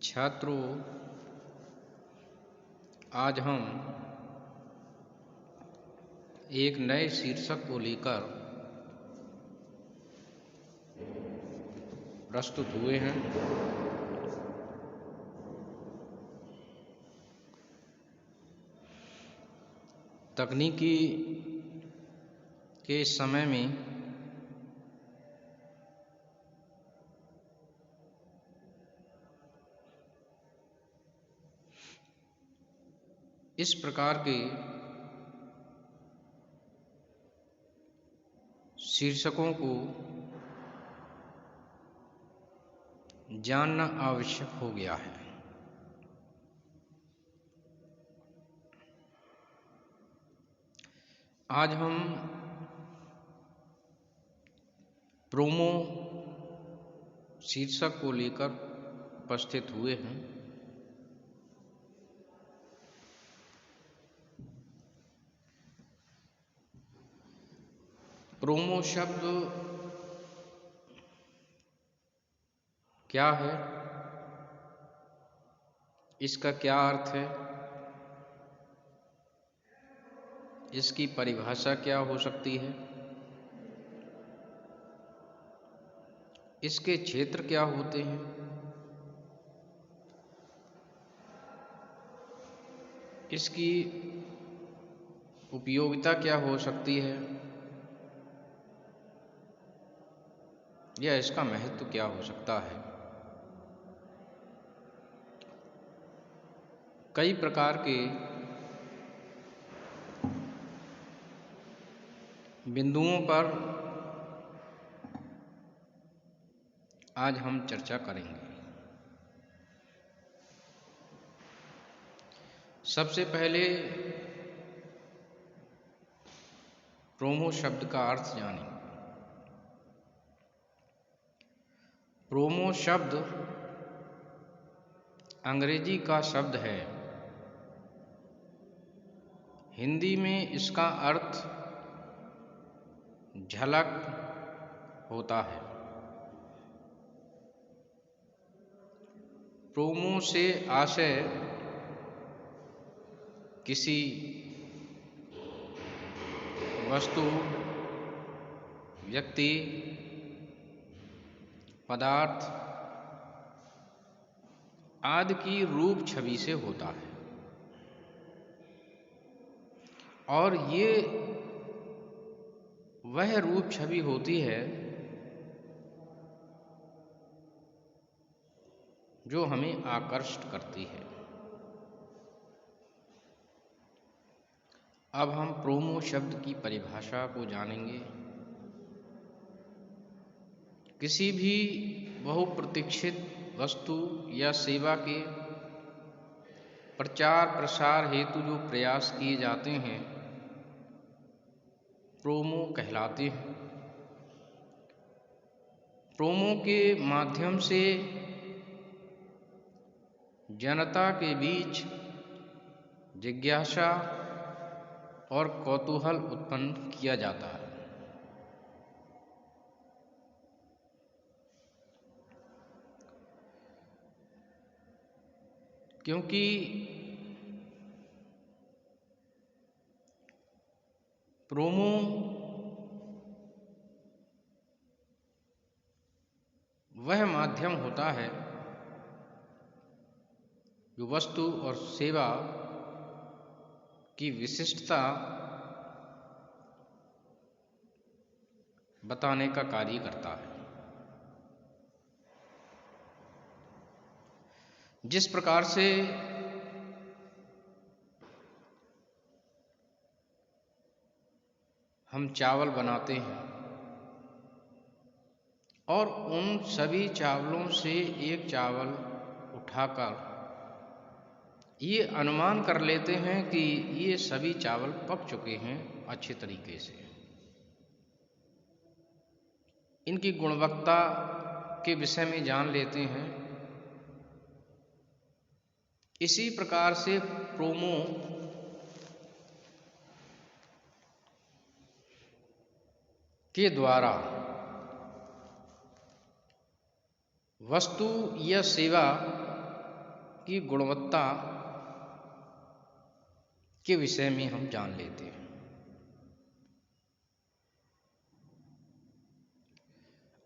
छात्रों, आज हम एक नए शीर्षक को लेकर प्रस्तुत हुए हैं। तकनीकी के इस समय में इस प्रकार के शीर्षकों को जानना आवश्यक हो गया है। आज हम प्रोमो शीर्षक को लेकर उपस्थित हुए हैं। प्रोमो शब्द क्या है, इसका क्या अर्थ है, इसकी परिभाषा क्या हो सकती है, इसके क्षेत्र क्या होते हैं, इसकी उपयोगिता क्या हो सकती है, या इसका महत्व क्या हो सकता है। कई प्रकार के बिंदुओं पर आज हम चर्चा करेंगे। सबसे पहले प्रोमो शब्द का अर्थ जानें। प्रोमो शब्द अंग्रेजी का शब्द है। हिंदी में इसका अर्थ झलक होता है। प्रोमो से आशय किसी वस्तु, व्यक्ति, पदार्थ आदि की रूप छवि से होता है, और ये वह रूप छवि होती है जो हमें आकर्षित करती है। अब हम प्रोमो शब्द की परिभाषा को जानेंगे। किसी भी बहुप्रतीक्षित वस्तु या सेवा के प्रचार प्रसार हेतु जो प्रयास किए जाते हैं, प्रोमो कहलाते हैं। प्रोमो के माध्यम से जनता के बीच जिज्ञासा और कौतूहल उत्पन्न किया जाता है। क्योंकि प्रोमो वह माध्यम होता है जो वस्तु और सेवा की विशिष्टता बताने का कार्य करता है। जिस प्रकार से हम चावल बनाते हैं और उन सभी चावलों से एक चावल उठाकर ये अनुमान कर लेते हैं कि ये सभी चावल पक चुके हैं अच्छे तरीके से, इनकी गुणवत्ता के विषय में जान लेते हैं। इसी प्रकार से प्रोमो के द्वारा वस्तु या सेवा की गुणवत्ता के विषय में हम जान लेते हैं।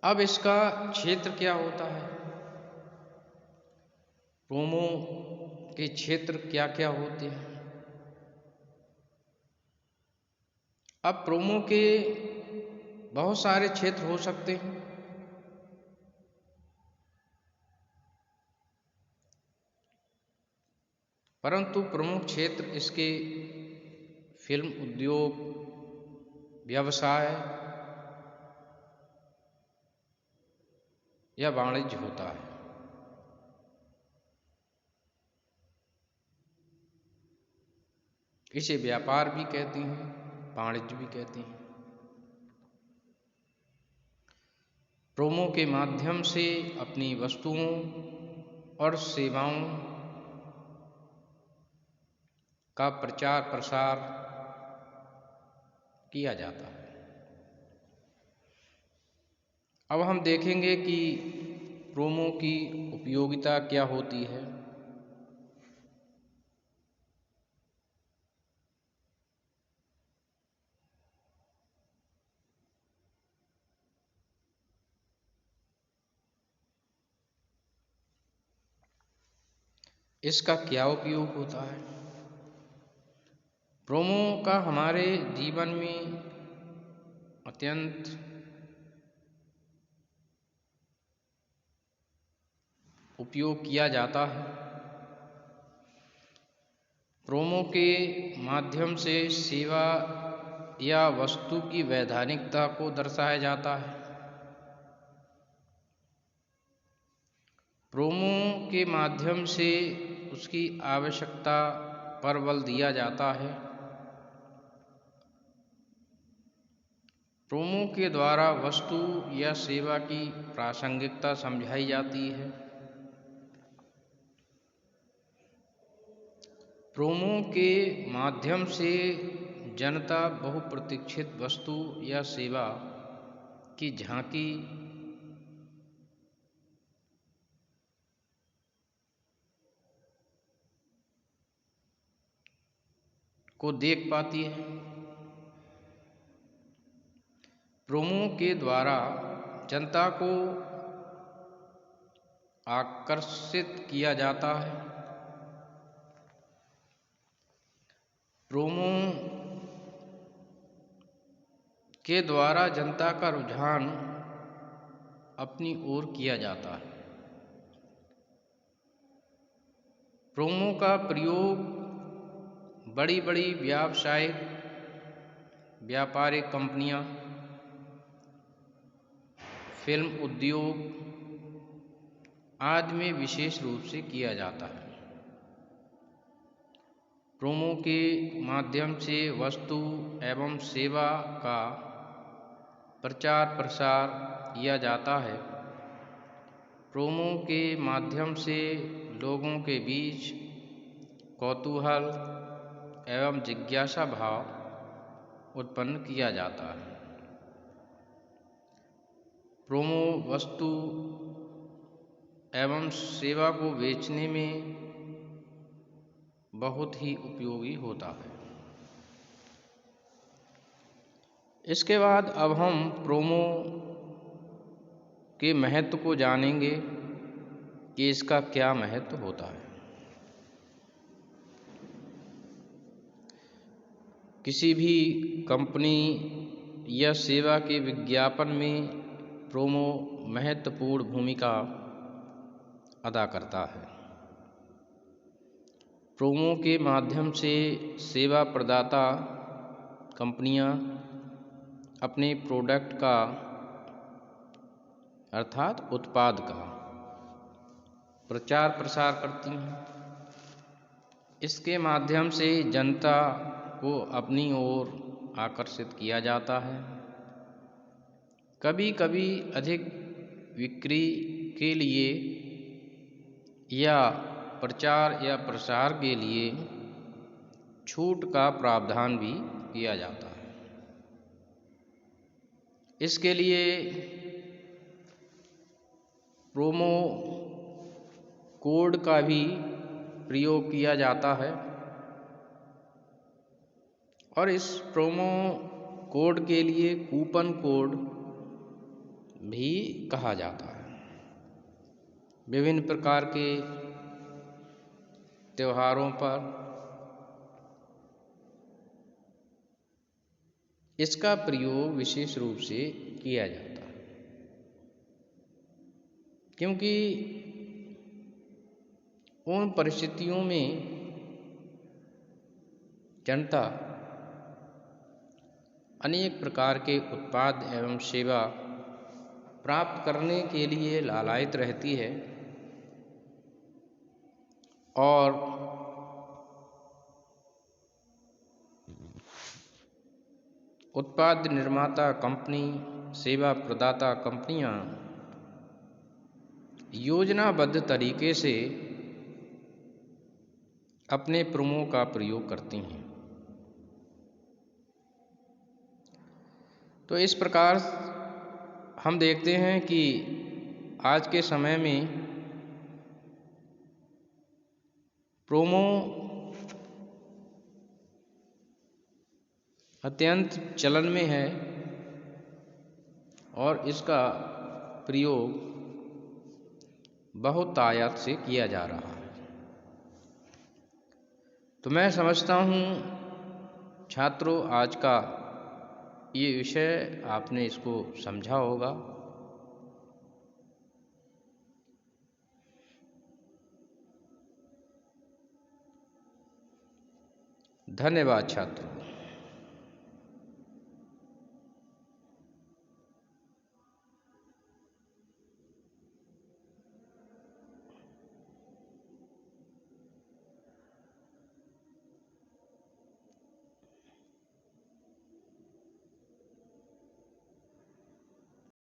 अब इसका क्षेत्र क्या होता है, प्रोमो के क्षेत्र क्या क्या होते हैं। अब प्रोमो के बहुत सारे क्षेत्र हो सकते हैं, परंतु प्रमुख क्षेत्र इसके फिल्म उद्योग, व्यवसाय या वाणिज्य होता है। इसे व्यापार भी कहते हैं, वाणिज्य भी कहते हैं। प्रोमो के माध्यम से अपनी वस्तुओं और सेवाओं का प्रचार प्रसार किया जाता है। अब हम देखेंगे कि प्रोमो की उपयोगिता क्या होती है। इसका क्या उपयोग होता है। प्रोमो का हमारे जीवन में अत्यंत उपयोग किया जाता है। प्रोमो के माध्यम से सेवा या वस्तु की वैधानिकता को दर्शाया जाता है। प्रोमो के माध्यम से उसकी आवश्यकता पर बल दिया जाता है। प्रोमो के द्वारा वस्तु या सेवा की प्रासंगिकता समझाई जाती है। प्रोमो के माध्यम से जनता बहुप्रतीक्षित वस्तु या सेवा की झांकी को देख पाती है। प्रोमो के द्वारा जनता को आकर्षित किया जाता है। प्रोमो के द्वारा जनता का रुझान अपनी ओर किया जाता है। प्रोमो का प्रयोग बड़ी बड़ी व्यापारिक कंपनियां, फिल्म उद्योग आदि में विशेष रूप से किया जाता है। प्रोमो के माध्यम से वस्तु एवं सेवा का प्रचार प्रसार किया जाता है। प्रोमो के माध्यम से लोगों के बीच कौतूहल एवं जिज्ञासा भाव उत्पन्न किया जाता है। प्रोमो वस्तु एवं सेवा को बेचने में बहुत ही उपयोगी होता है। इसके बाद अब हम प्रोमो के महत्व को जानेंगे कि इसका क्या महत्व होता है। किसी भी कंपनी या सेवा के विज्ञापन में प्रोमो महत्वपूर्ण भूमिका अदा करता है। प्रोमो के माध्यम से सेवा प्रदाता कंपनियां अपने प्रोडक्ट का अर्थात उत्पाद का प्रचार प्रसार करती हैं। इसके माध्यम से जनता को अपनी ओर आकर्षित किया जाता है। कभी कभी अधिक बिक्री के लिए या प्रचार या प्रसार के लिए छूट का प्रावधान भी किया जाता है। इसके लिए प्रोमो कोड का भी प्रयोग किया जाता है और इस प्रोमो कोड के लिए कूपन कोड भी कहा जाता है। विभिन्न प्रकार के त्योहारों पर इसका प्रयोग विशेष रूप से किया जाता है, क्योंकि उन परिस्थितियों में जनता अनेक प्रकार के उत्पाद एवं सेवा प्राप्त करने के लिए लालायित रहती है और उत्पाद निर्माता कंपनी, सेवा प्रदाता कंपनियां योजनाबद्ध तरीके से अपने प्रोमो का प्रयोग करती हैं। तो इस प्रकार हम देखते हैं कि आज के समय में प्रोमो अत्यंत चलन में है और इसका प्रयोग बहुत आयात से किया जा रहा है। तो मैं समझता हूँ छात्रों, आज का ये विषय आपने इसको समझा होगा। धन्यवाद छात्रों।